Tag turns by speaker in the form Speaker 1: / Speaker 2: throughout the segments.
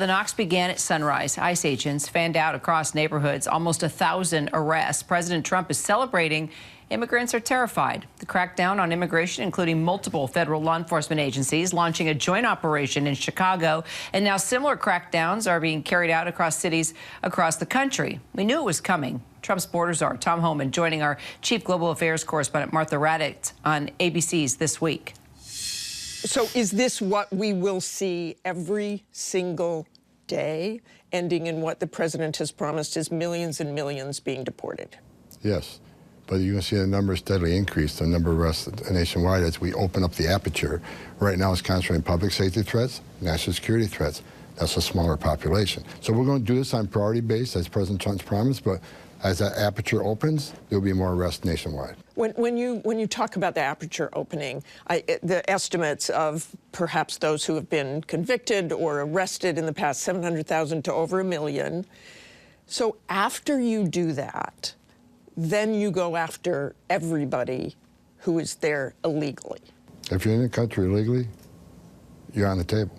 Speaker 1: The knocks began at sunrise. ICE agents fanned out across neighborhoods, almost 1,000 arrests. President Trump is celebrating. Immigrants are terrified. The crackdown on immigration, including multiple federal law enforcement agencies, launching a joint operation in Chicago. And now similar crackdowns are being carried out across cities across the country. We knew it was coming. Trump's border czar, Tom Homan, joining our chief global affairs correspondent, Martha Raddatz, on ABC's This Week.
Speaker 2: So is this what we will see every single day, ending in what the president has promised is millions and millions being deported?
Speaker 3: Yes, but you're going to see the number steadily increase, the number of arrests nationwide as we open up the aperture. Right now it's concentrating public safety threats, national security threats. That's a smaller population. So we're going to do this on priority base, as President Trump's promised, but as that aperture opens, there'll be more arrests nationwide.
Speaker 2: When you talk about the aperture opening, the estimates of perhaps those who have been convicted or arrested in the past, 700,000 to over 1 million. So after you do that, then you go after everybody who is there illegally.
Speaker 3: If you're in the country illegally, you're on the table,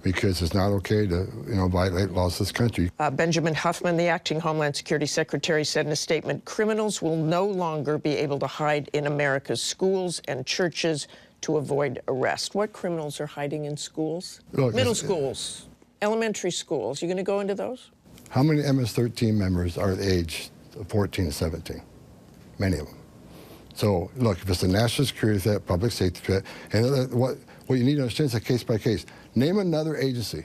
Speaker 3: because it's not okay to, violate laws of this country.
Speaker 2: Benjamin Huffman, the acting Homeland Security Secretary, said in a statement, criminals will no longer be able to hide in America's schools and churches to avoid arrest. What criminals are hiding in schools?
Speaker 3: Look,
Speaker 2: middle schools, elementary schools. You going to go into those?
Speaker 3: How many MS-13 members are aged 14 to 17? Many of them. So, look, if it's a national security threat, public safety threat, and what you need to understand is a case by case. Name another agency,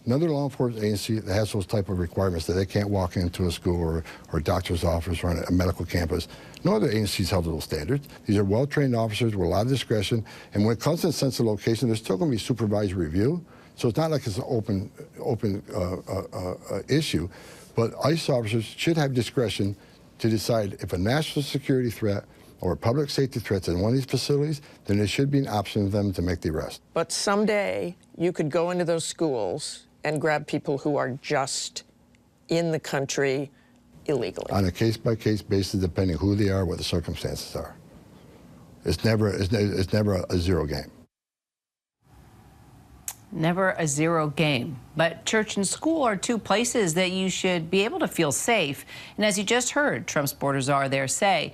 Speaker 3: another law enforcement agency that has those type of requirements that they can't walk into a school or a doctor's office or on a medical campus. No other agency's held to those standards. These are well-trained officers with a lot of discretion, and when it comes to the sense of location, there's still going to be supervisory review. So it's not like it's an open issue, but ICE officers should have discretion to decide if a national security threat or public safety threats in one of these facilities, then there should be an option for them to make the arrest.
Speaker 2: But someday you could go into those schools and grab people who are just in the country illegally.
Speaker 3: On a case-by-case basis, depending who they are, what the circumstances are. It's never a zero game.
Speaker 1: Never a zero game. But church and school are two places that you should be able to feel safe. And as you just heard Trump's border czar there say,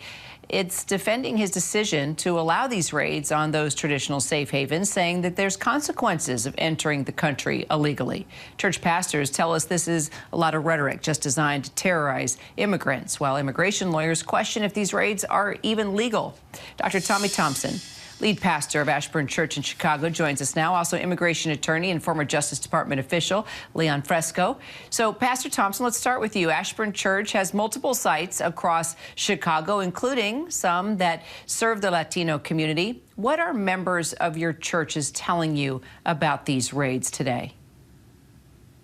Speaker 1: it's defending his decision to allow these raids on those traditional safe havens, saying that there's consequences of entering the country illegally. Church pastors tell us this is a lot of rhetoric just designed to terrorize immigrants, while immigration lawyers question if these raids are even legal. Dr. Tommy Thompson, lead pastor of Ashburn Church in Chicago, joins us now. Also immigration attorney and former Justice Department official, Leon Fresco. So, Pastor Thompson, let's start with you. Ashburn Church has multiple sites across Chicago, including some that serve the Latino community. What are members of your churches telling you about these raids today?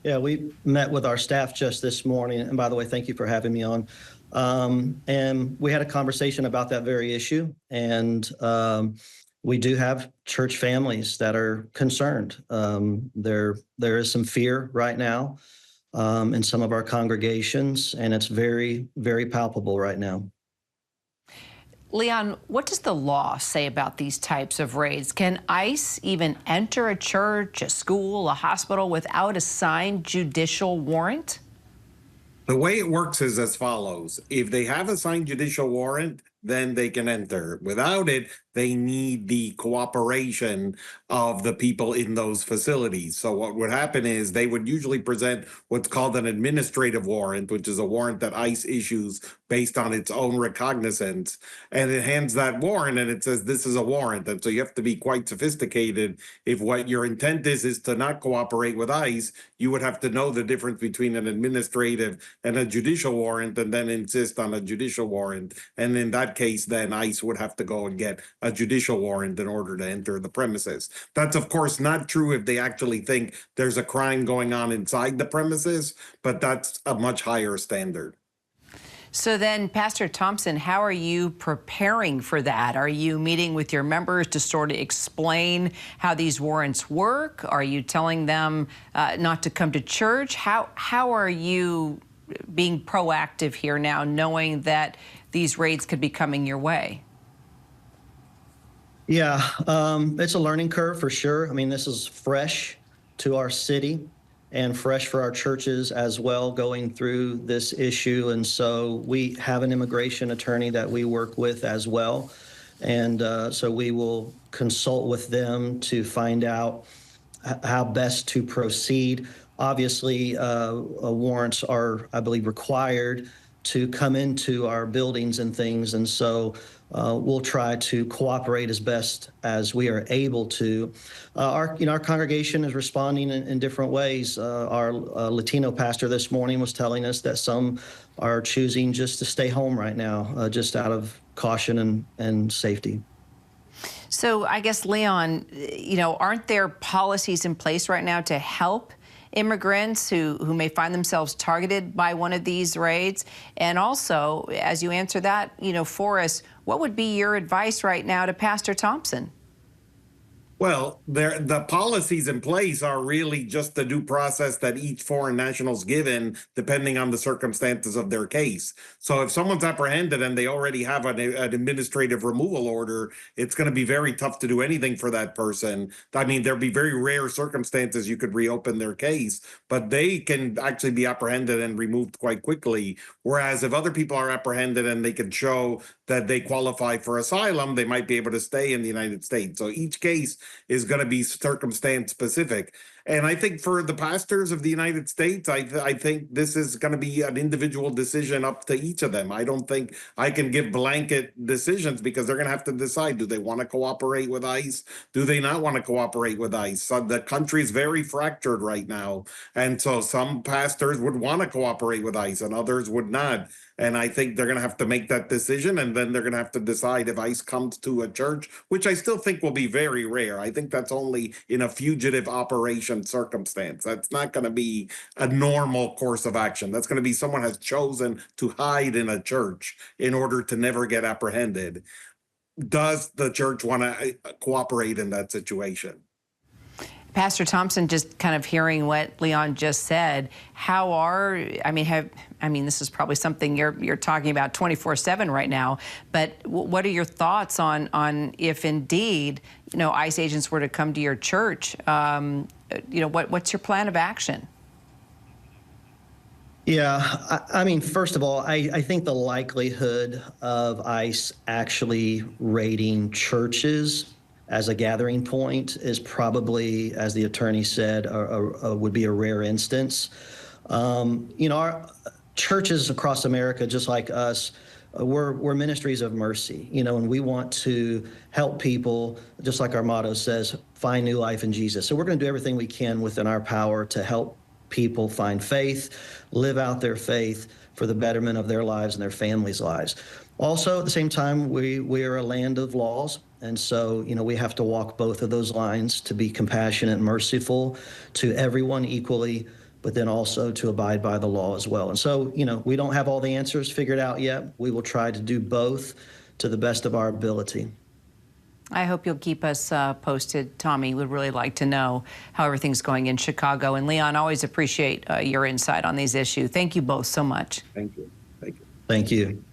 Speaker 4: Yeah, we met with our staff just this morning. And by the way, thank you for having me on. And we had a conversation about that very issue. And we do have church families that are concerned. There is some fear right now in some of our congregations, and it's very, very palpable right now.
Speaker 1: Leon, what does the law say about these types of raids? Can ICE even enter a church, a school, a hospital without a signed judicial warrant?
Speaker 5: The way it works is as follows. If they have a signed judicial warrant, then they can enter. Without it, they need the cooperation of the people in those facilities. So what would happen is they would usually present what's called an administrative warrant, which is a warrant that ICE issues based on its own recognizance. And it hands that warrant and it says, this is a warrant. And so you have to be quite sophisticated. If what your intent is to not cooperate with ICE, you would have to know the difference between an administrative and a judicial warrant and then insist on a judicial warrant. And in that case, then ICE would have to go and get a judicial warrant in order to enter the premises. That's, of course, not true if they actually think there's a crime going on inside the premises, but that's a much higher standard.
Speaker 1: So then, Pastor Thompson, how are you preparing for that? Are you meeting with your members to sort of explain how these warrants work? Are you telling them not to come to church? How are you being proactive here now, knowing that these raids could be coming your way?
Speaker 4: Yeah, it's a learning curve for sure. I mean, this is fresh to our city. and fresh for our churches as well going through this issue. And so we have an immigration attorney that we work with as well. And so we will consult with them to find out how best to proceed. Obviously, warrants are, I believe, required to come into our buildings and things. And so we'll try to cooperate as best as we are able to. Our congregation is responding in different ways. Our Latino pastor this morning was telling us that some are choosing just to stay home right now, just out of caution and safety.
Speaker 1: So I guess, Leon, aren't there policies in place right now to help immigrants who may find themselves targeted by one of these raids? And also, as you answer that, for us, what would be your advice right now to Pastor Thompson?
Speaker 5: Well, the policies in place are really just the due process that each foreign national is given, depending on the circumstances of their case. So if someone's apprehended and they already have an administrative removal order, it's going to be very tough to do anything for that person. I mean, there'll be very rare circumstances you could reopen their case, but they can actually be apprehended and removed quite quickly. Whereas if other people are apprehended and they can show that they qualify for asylum, they might be able to stay in the United States. So each case is going to be circumstance specific. And I think for the pastors of the United States, I think this is going to be an individual decision up to each of them. I don't think I can give blanket decisions because they're going to have to decide, do they want to cooperate with ICE? Do they not want to cooperate with ICE? So the country is very fractured right now. And so some pastors would want to cooperate with ICE and others would not. And I think they're going to have to make that decision, and then they're going to have to decide if ICE comes to a church, which I still think will be very rare. I think that's only in a fugitive operation circumstance. That's not going to be a normal course of action. That's going to be someone has chosen to hide in a church in order to never get apprehended. Does the church want to cooperate in that situation?
Speaker 1: Pastor Thompson, just kind of hearing what Leon just said, this is probably something you're talking about 24/7 right now, but what are your thoughts on if indeed, ICE agents were to come to your church, what's your plan of action?
Speaker 4: Yeah, first of all, I think the likelihood of ICE actually raiding churches as a gathering point is probably, as the attorney said, would be a rare instance. Our churches across America, just like us, we're ministries of mercy, and we want to help people, just like our motto says, find new life in Jesus. So we're going to do everything we can within our power to help people find faith, live out their faith for the betterment of their lives and their families' lives. Also, at the same time, we are a land of laws. And so, we have to walk both of those lines to be compassionate and merciful to everyone equally, but then also to abide by the law as well. And so, we don't have all the answers figured out yet. We will try to do both to the best of our ability.
Speaker 1: I hope you'll keep us posted, Tommy. We'd really like to know how everything's going in Chicago. And Leon, always appreciate your insight on these issues. Thank you both so much.
Speaker 5: Thank you. Thank you.
Speaker 4: Thank you.